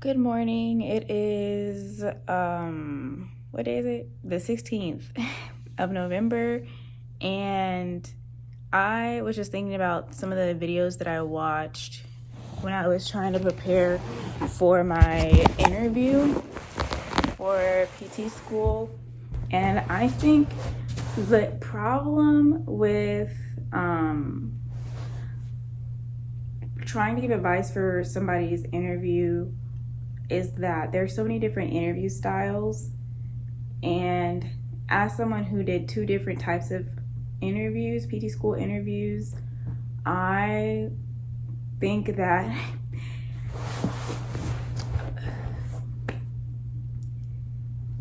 Good morning. It is what day is it? The 16th of November, and I was just thinking about some of the videos that I watched when I was trying to prepare for my interview for PT school. And I think the problem with trying to give advice for somebody's interview is that there's so many different interview styles, and as someone who did two different types of interviews, PT school interviews, I think that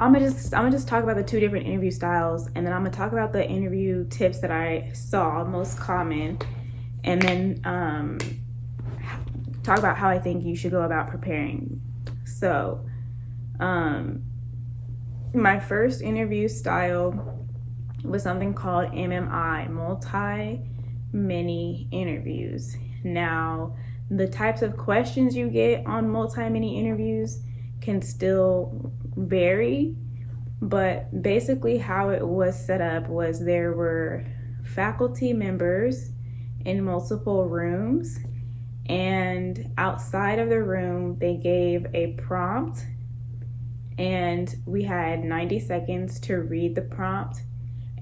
I'm gonna just talk about the two different interview styles, and then I'm gonna talk about the interview tips that I saw most common, and then talk about how I think you should go about preparing. So, my first interview style was something called MMI, multi-mini interviews. Now, the types of questions you get on multi-mini interviews can still vary, but basically how it was set up was there were faculty members in multiple rooms, and outside of the room they gave a prompt, and we had 90 seconds to read the prompt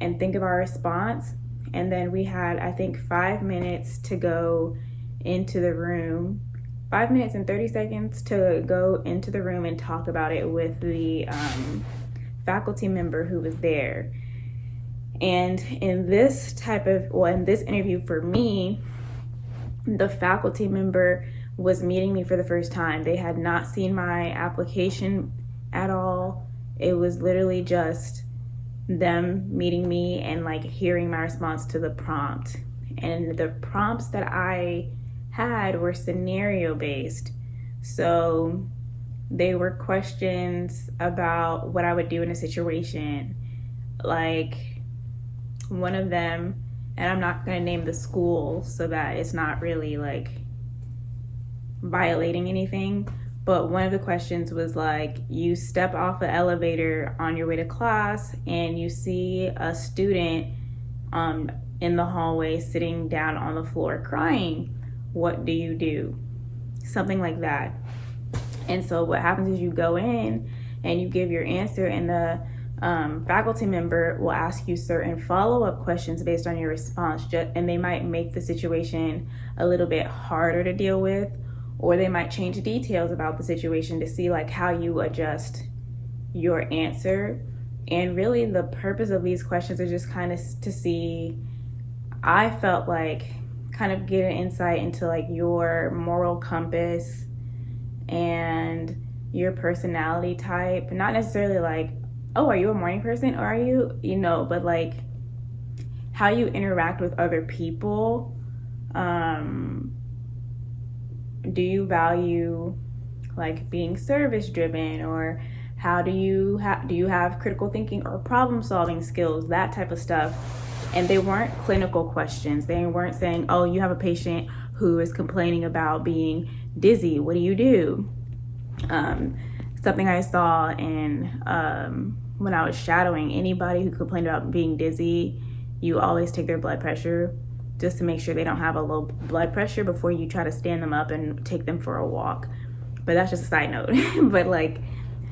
and think of our response, and then we had, I think, 5 minutes to go into the room, 5 minutes and 30 seconds to go into the room and talk about it with the faculty member who was there. And in this interview for me, the faculty member was meeting me for the first time. They had not seen my application at all. It was literally just them meeting me and like hearing my response to the prompt. And the prompts that I had were scenario based. So they were questions about what I would do in a situation. Like one of them, and I'm not going to name the school so that it's not really like violating anything, but one of the questions was like, you step off the elevator on your way to class and you see a student in the hallway sitting down on the floor crying. What do you do? Something like that. And so what happens is you go in and you give your answer, and the faculty member will ask you certain follow-up questions based on your response, and they might make the situation a little bit harder to deal with, or they might change details about the situation to see like how you adjust your answer. And really the purpose of these questions are just kind of to see, I felt like, kind of get an insight into like your moral compass and your personality type. Not necessarily like, oh, are you a morning person, or are you, but like how you interact with other people. Do you value like being service driven, or how do you have critical thinking or problem solving skills, that type of stuff. And they weren't clinical questions. They weren't saying, oh, you have a patient who is complaining about being dizzy, what do you do? Something I saw in when I was shadowing, anybody who complained about being dizzy, you always take their blood pressure just to make sure they don't have a low blood pressure before you try to stand them up and take them for a walk. But that's just a side note. But like,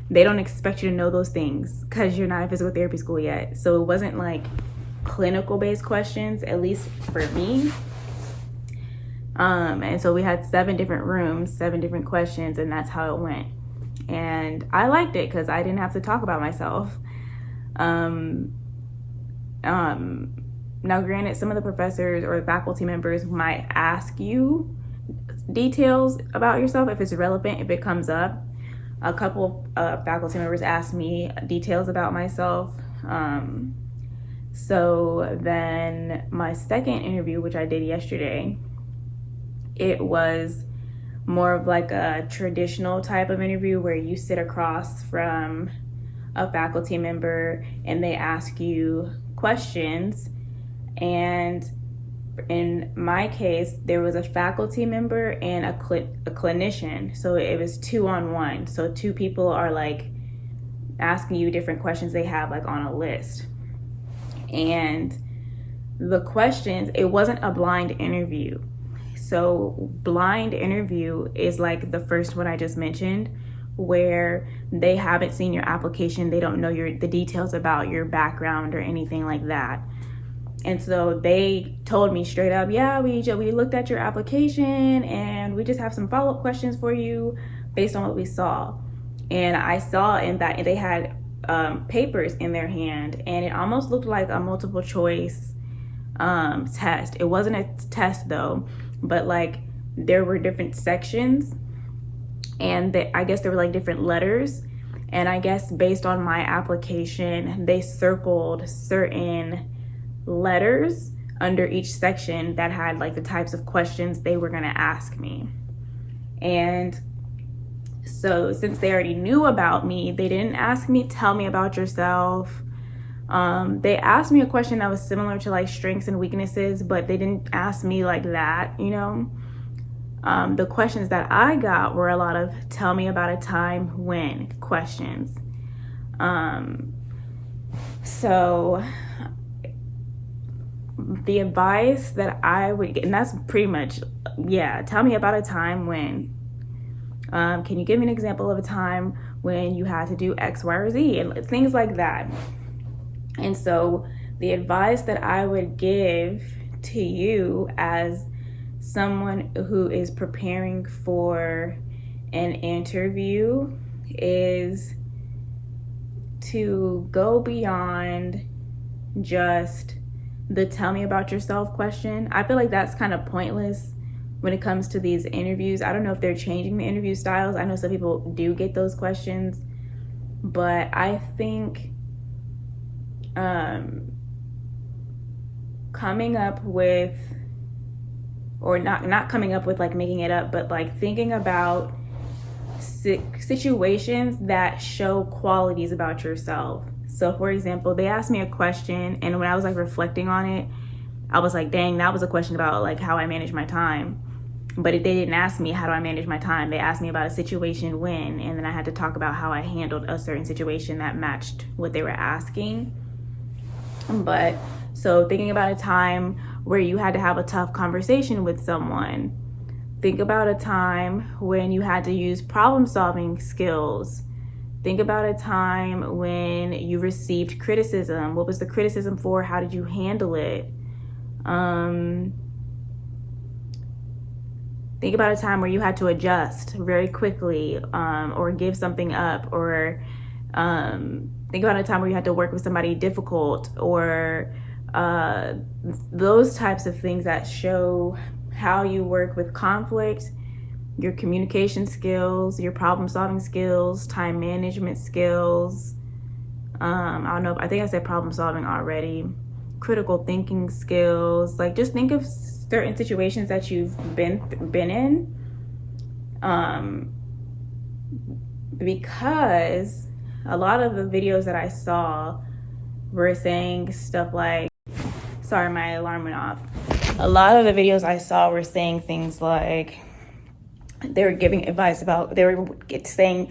they don't expect you to know those things because you're not in physical therapy school yet. So it wasn't like clinical based questions, at least for me. And so we had 7 different rooms, 7 different questions, and that's how it went. And I liked it because I didn't have to talk about myself. Now granted, some of the professors or faculty members might ask you details about yourself if it's relevant, if it comes up. A couple of faculty members asked me details about myself. So then my second interview, which I did yesterday, it was more of like a traditional type of interview where you sit across from a faculty member and they ask you questions, and in my case, there was a faculty member and a clinician. So it was 2-on-1. So two people are like asking you different questions they have like on a list. And the questions, it wasn't a blind interview. So blind interview is like the first one I just mentioned, where they haven't seen your application. They don't know the details about your background or anything like that. And so they told me straight up, yeah, we looked at your application and we just have some follow-up questions for you based on what we saw. And I saw in that they had papers in their hand, and it almost looked like a multiple choice test. It wasn't a test though, but like there were different sections, and I guess there were like different letters. And I guess based on my application, they circled certain letters under each section that had like the types of questions they were going to ask me. And so since they already knew about me, they didn't ask me, tell me about yourself. They asked me a question that was similar to like strengths and weaknesses, but they didn't ask me like that, you know. The questions that I got were a lot of tell me about a time when questions. So the advice that I would get, and that's pretty much, yeah, tell me about a time when. Can you give me an example of a time when you had to do X, Y, or Z, and things like that. And so the advice that I would give to you as someone who is preparing for an interview is to go beyond just the tell me about yourself question. I feel like that's kind of pointless when it comes to these interviews. I don't know if they're changing the interview styles. I know some people do get those questions, but I think coming up with, or not coming up with, like making it up, but like thinking about situations that show qualities about yourself. So for example, they asked me a question, and when I was like reflecting on it, I was like, dang, that was a question about like how I manage my time. But they didn't ask me how do I manage my time. They asked me about a situation when, and then I had to talk about how I handled a certain situation that matched what they were asking. But so thinking about a time where you had to have a tough conversation with someone. Think about a time when you had to use problem-solving skills. Think about a time when you received criticism. What was the criticism for? How did you handle it? Think about a time where you had to adjust very quickly, or give something up, or think about a time where you had to work with somebody difficult, or those types of things that show how you work with conflict, your communication skills, your problem solving skills, time management skills. I don't know, I think I said problem solving already. Critical thinking skills. Like just think of certain situations that you've been in, because a lot of the videos that I saw were saying stuff like, sorry, my alarm went off. A lot of the videos I saw were saying things like, they were giving advice about, they were saying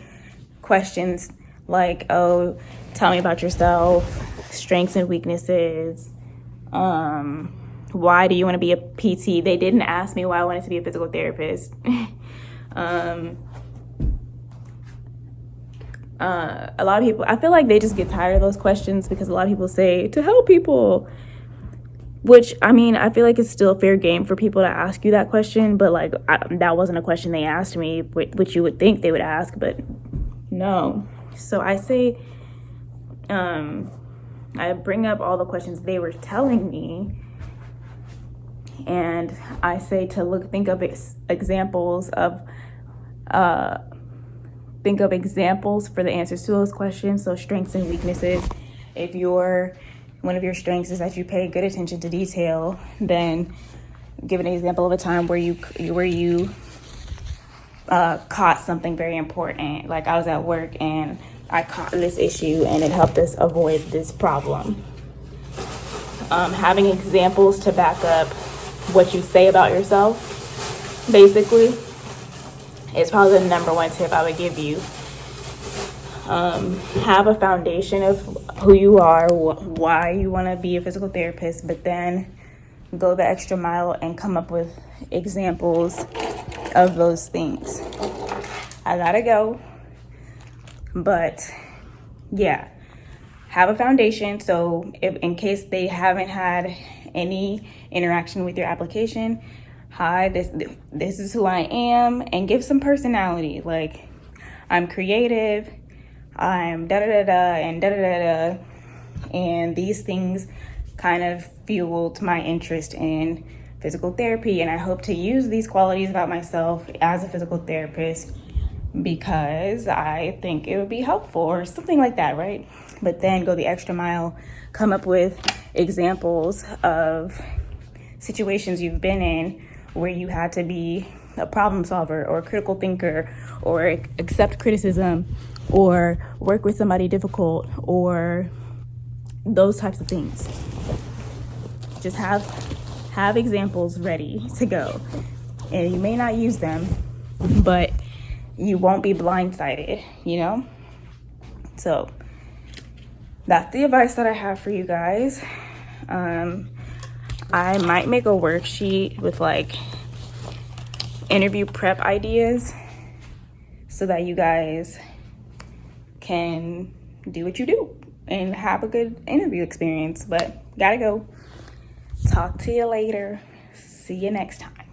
questions like, oh, tell me about yourself, strengths and weaknesses, why do you want to be a PT? They didn't ask me why I wanted to be a physical therapist. A lot of people, I feel like they just get tired of those questions because a lot of people say to help people, which, I mean, I feel like it's still fair game for people to ask you that question, but like that wasn't a question they asked me, which you would think they would ask, but no. So I say, I bring up all the questions they were telling me, and I say to think of examples for the answers to those questions. So strengths and weaknesses. If one of your strengths is that you pay good attention to detail, then give an example of a time where you caught something very important. Like I was at work and I caught this issue and it helped us avoid this problem. Having examples to back up what you say about yourself, basically, is probably the number one tip I would give you. Have a foundation of who you are, why you want to be a physical therapist, but then go the extra mile and come up with examples of those things. I gotta go, but yeah, have a foundation. So if in case they haven't had any interaction with your application, hi, this is who I am, and give some personality. Like, I'm creative, I'm da da da da and da da da da, and these things kind of fueled my interest in physical therapy, and I hope to use these qualities about myself as a physical therapist because I think it would be helpful, or something like that, right? But then go the extra mile, come up with examples of situations you've been in where you had to be a problem solver or a critical thinker, or accept criticism, or work with somebody difficult, or those types of things. Just have examples ready to go, and you may not use them, but you won't be blindsided, you know? So that's the advice that I have for you guys. I might make a worksheet with like interview prep ideas so that you guys can do what you do and have a good interview experience. But gotta go. Talk to you later. See you next time.